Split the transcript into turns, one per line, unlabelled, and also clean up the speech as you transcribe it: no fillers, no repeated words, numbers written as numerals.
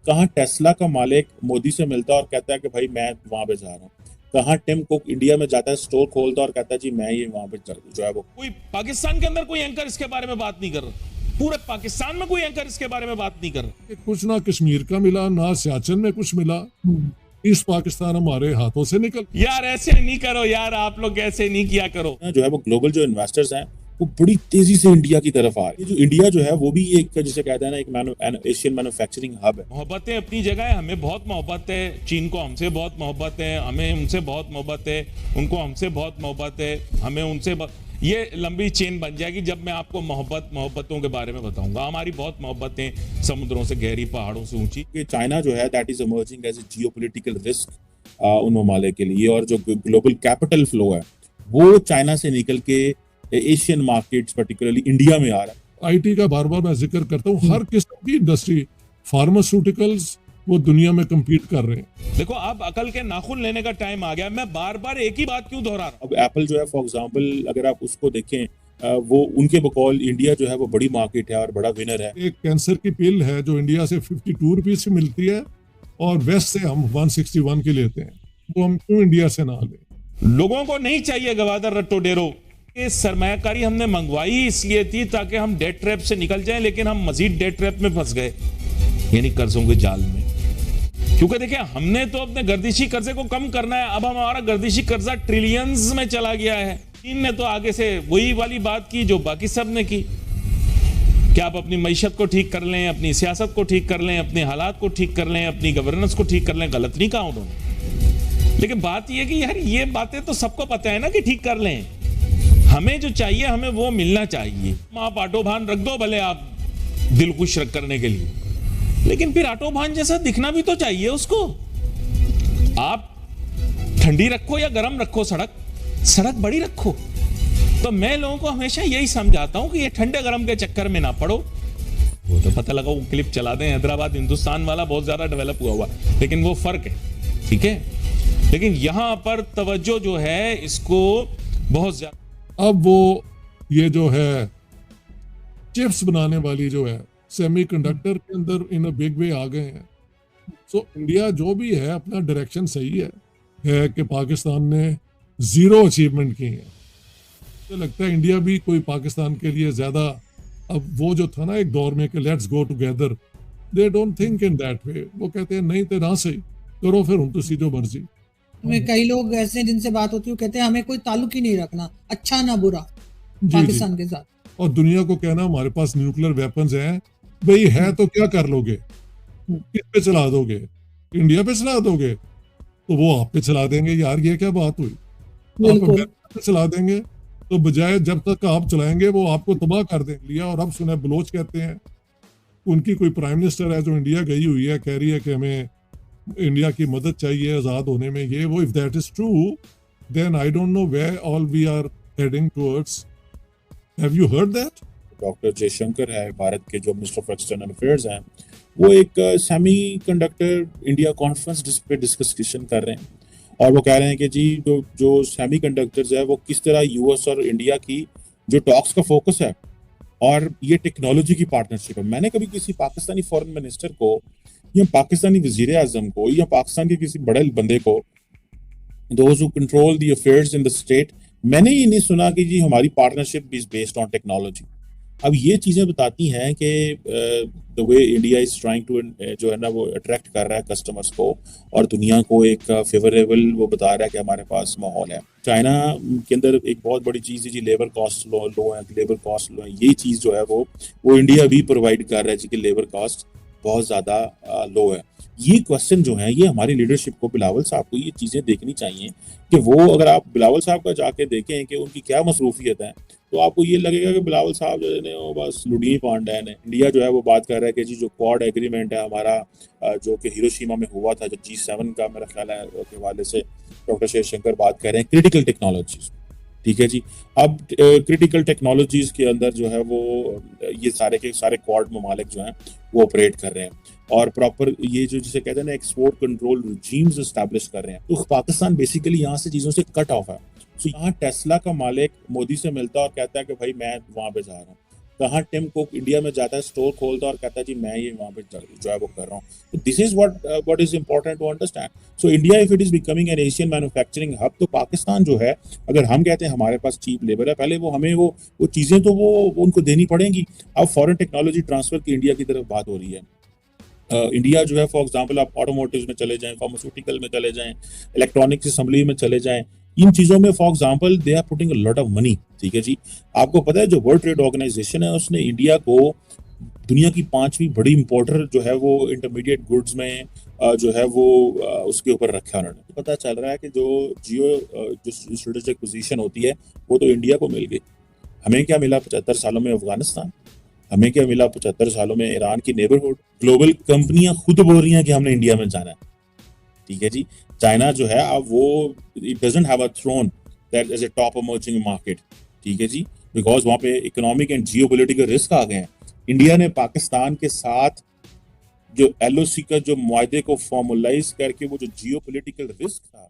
कहाँ टेस्ला का मालिक मोदी से मिलता है और कहता है कि भाई मैं वहां पे जा रहा हूँ। कहाँ टिम कुक इंडिया में जाता है, स्टोर खोलता है और कहता है जी मैं ये वहां पे जो है वो।
कोई पाकिस्तान के अंदर कोई एंकर इसके बारे में बात नहीं कर रहा, पूरे पाकिस्तान में कोई एंकर इसके बारे में बात नहीं कर रहा।
कुछ ना कश्मीर का मिला ना सियाचिन में कुछ मिला। ईस्ट पाकिस्तान हमारे हाथों से निकल।
यार ऐसे नहीं करो यार, आप लोग ऐसे नहीं किया करो।
जो है वो ग्लोबल जो इन्वेस्टर्स हैं वो बड़ी तेजी से इंडिया की तरफ आ रहे हैं। जो इंडिया जो है वो भी एक जिसे कहते हैं ना एक एशियन मैन्युफैक्चरिंग हब है।
मोहब्बतें अपनी जगह है, हमें बहुत मोहब्बत है, चीन को हमसे बहुत मोहब्बत है, हमें उनसे बहुत मोहब्बत है, उनको हमसे बहुत मोहब्बत है, हमें उनसे ये लंबी चेन बन जाएगी जब मैं आपको मोहब्बतों के बारे में बताऊंगा। हमारी बहुत मोहब्बतें समुद्रों से गहरी, पहाड़ों से ऊंची।
चाइना जो है that is emerging as a geopolitical risk उन ममालिक के लिए, और जो ग्लोबल कैपिटल फ्लो है वो चाइना से निकल के एशियन मार्केट्स पर्टिकुलरली इंडिया में आ रहा है।
आईटी का बार बार मैं जिक्र करता हूँ, हर किस्म की इंडस्ट्री, फार्मास्यूटिकल्स, वो दुनिया में compete कर रहे हैं।
देखो अब अकल के नाखून लेने का टाइम आ गया। मैं बार बार एक ही बात क्यों दोहरा रहा हूं?
अब एप्पल जो है फॉर एग्जांपल अगर आप उसको देखें, वो उनके बकौल इंडिया जो है वो बड़ी मार्केट है और बड़ा विनर है।
एक कैंसर की पिल है जो इंडिया से 52 रुपीज से मिलती है और वेस्ट से हम 161 की लेते हैं, तो हम क्यों इंडिया से ना लें?
लोगों को नहीं चाहिए गवादर रट्टो डेरो। ये सरमायाकारी हमने मंगवाई इसलिए थी ताकि हम डेट ट्रैप से निकल जाएं, लेकिन हम मजीद डेट ट्रैप में फंस गए, यानी कर्जों के जाल में। क्योंकि देखिए हमने तो अपने गर्दिशी कर्जे को कम करना है, अब हमारा गर्दिशी कर्जा ट्रिलियंस में चला गया है। चीन ने तो आगे से वही वाली बात की जो बाकी सब ने की कि आप अपनी मईशत को ठीक कर लें, अपनी सियासत को ठीक कर लें, अपने हालात को ठीक कर लें, अपनी गवर्नेंस को ठीक कर लें। गलत नहीं कहा उन्होंने, लेकिन बात यह कि यार ये बातें तो सबको पता है ना कि ठीक कर लें। हमें जो चाहिए हमें वो मिलना चाहिए। आप आटो भान रख दो भले आप दिल खुश करने के लिए, लेकिन फिर आटो भान जैसा दिखना भी तो चाहिए उसको। आप ठंडी रखो या गर्म रखो, सड़क बड़ी रखो। तो मैं लोगों को हमेशा यही समझाता हूं कि ये ठंडे गर्म के चक्कर में ना पड़ो। वो तो पता लगा वो क्लिप चला दें, हैदराबाद हिंदुस्तान वाला बहुत ज्यादा डेवलप हुआ, लेकिन वो फर्क है, ठीक है। लेकिन यहां पर तवज्जो जो है इसको बहुत ज्यादा।
अब वो ये जो है चिप्स बनाने वाली जो है सेमीकंडक्टर के अंदर इन अ बिग वे आ गए हैं। सो इंडिया जो भी है अपना डायरेक्शन सही है कि पाकिस्तान ने जीरो अचीवमेंट की है। तो लगता है इंडिया भी कोई पाकिस्तान के लिए ज्यादा, अब वो जो था ना एक दौर में कि let's go together, they don't think in that way. वो कहते हैं नहीं तो ना सही करो, फिर हम तो सीधो मर्जी।
हमें कई लोग ऐसे हैं जिनसे बात होती है, कहते हैं हमें कोई ताल्लुक ही नहीं रखना, अच्छा ना बुरा, पाकिस्तान के साथ।
और दुनिया को कहना हमारे पास न्यूक्लियर वेपन्स हैं, भाई है तो क्या कर लोगे, किस पे चला दोगे? इंडिया पे चला दोगे तो वो आप पे चला देंगे। यार ये क्या बात हुई? आप अमेरिका पे चला देंगे तो बजाय जब तक आप चलाएंगे वो आपको तबाह कर देंगे। लिया और अब सुना बलोच कहते हैं, उनकी कोई प्राइम मिनिस्टर है जो इंडिया गई हुई है, कह रही है कि हमें इंडिया की मदद चाहिए आजाद होने में, ये वो। If that is true then I don't know where all we are heading towards. Have you heard that?
Doctor Jaishankar है भारत के जो मिनिस्टर ऑफ एक्सटर्नल अफेयर्स हैं, वो एक सेमी कंडक्टर इंडिया कॉन्फ्रेंस पे डिस्कशन कर रहे हैं और वो कह रहे हैं कि जी जो सेमी कंडक्टर्स है वो किस तरह यूएस और इंडिया की जो टॉक्स का फोकस है और ये टेक्नोलॉजी की पार्टनरशिप है। मैंने कभी किसी पाकिस्तानी फॉरेन मिनिस्टर को या पाकिस्तानी वजीर आजम को या पाकिस्तान के किसी बड़े बंदे को, those who control the affairs in the state, मैंने ये नहीं सुना कि जी हमारी partnership is based on technology. अब ये चीज़ें बताती हैं कि the way India is trying to जो है ना वो अट्रैक्ट कर रहा है कस्टमर्स को और दुनिया को एक फेवरेबल वो बता रहा है कि हमारे पास माहौल है। चाइना के अंदर एक बहुत बड़ी चीज़ है जी लेबर कॉस्ट लो है, लेबर कॉस्ट लो है। ये चीज़ जो है वो इंडिया भी प्रोवाइड कर रहा है जी कि लेबर कॉस्ट बहुत ज़्यादा लो है। ये क्वेश्चन जो है ये हमारी लीडरशिप को, बिलावल साहब को ये चीज़ें देखनी चाहिए कि वो, अगर आप बिलावल साहब का जाके देखें कि उनकी क्या मसरूफियत है, तो आपको ये लगेगा कि बिलावल साहब जो है वो बस लुडी पांडैन है। इंडिया जो है वो बात कर रहा है कि जी जो क्वाड एग्रीमेंट है हमारा, जो कि हिरोशिमा में हुआ था, जो G7 का मेरा ख्याल है के हवाले से डॉक्टर जयशंकर बात कर रहे हैं क्रिटिकल टेक्नोलॉजीज, ठीक है जी। अब क्रिटिकल टेक्नोलॉजीज के अंदर जो है वो ये सारे के सारे क्वाड ममालिक जो हैं वो ऑपरेट कर रहे हैं और प्रॉपर ये जो जिसे कहते हैं ना एक्सपोर्ट कंट्रोल रिजीम्स एस्टैब्लिश कर रहे हैं। तो पाकिस्तान बेसिकली यहाँ से चीज़ों से कट ऑफ है। तो यहाँ टेस्ला का मालिक मोदी से मिलता है और कहता है कि भाई मैं वहाँ पे जा रहा हूँ। कहाँ टिम कुक इंडिया में जाता है, स्टोर खोलता है और कहता है जी मैं ये वहाँ पे जो है वो कर रहा हूँ। तो this is what is important to understand. So India if it is becoming an Asian manufacturing hub, तो पाकिस्तान जो है, अगर हम कहते हैं हमारे पास चीप लेबर है, पहले वो हमें वो चीज़ें तो वो उनको देनी पड़ेंगी। अब फॉरेन टेक्नोलॉजी ट्रांसफर की इंडिया की तरफ बात हो रही है। इंडिया जो है फॉर एग्जांपल आप ऑटोमोटिव में चले जाएं, फार्मास्यूटिकल में चले जाएं, इलेक्ट्रॉनिक्स असेंबली में चले जाएं, इन चीज़ों में for example they are putting a lot of money. ठीक है जी, आपको पता है जो वर्ल्ड ट्रेड ऑर्गेनाइजेशन है उसने इंडिया को दुनिया की 5वीं बड़ी इंपोर्टर जो है वो इंटरमीडिएट गुड्स में जो है वो उसके ऊपर रखा है उन्होंने। पता चल रहा है कि जो जो स्ट्रेटेजिक पोजीशन होती है वो तो इंडिया को मिल गई। हमें क्या मिला 75 सालों में अफगानिस्तान, हमें क्या मिला 75 सालों में ईरान की नेबरहुड। ग्लोबल कंपनियां खुद बोल रही हैं कि हमने इंडिया में जाना है। ठीक है जी, चाइना जो है अब वो it doesn't have a throne that is a top emerging market. ठीक है जी, बिकॉज वहाँ पे इकोनॉमिक एंड जियोपॉलिटिकल रिस्क आ गए हैं। इंडिया ने पाकिस्तान के साथ जो LOC का जो मुआहदे को फॉर्मुलाइज करके वो जो जियोपॉलिटिकल रिस्क था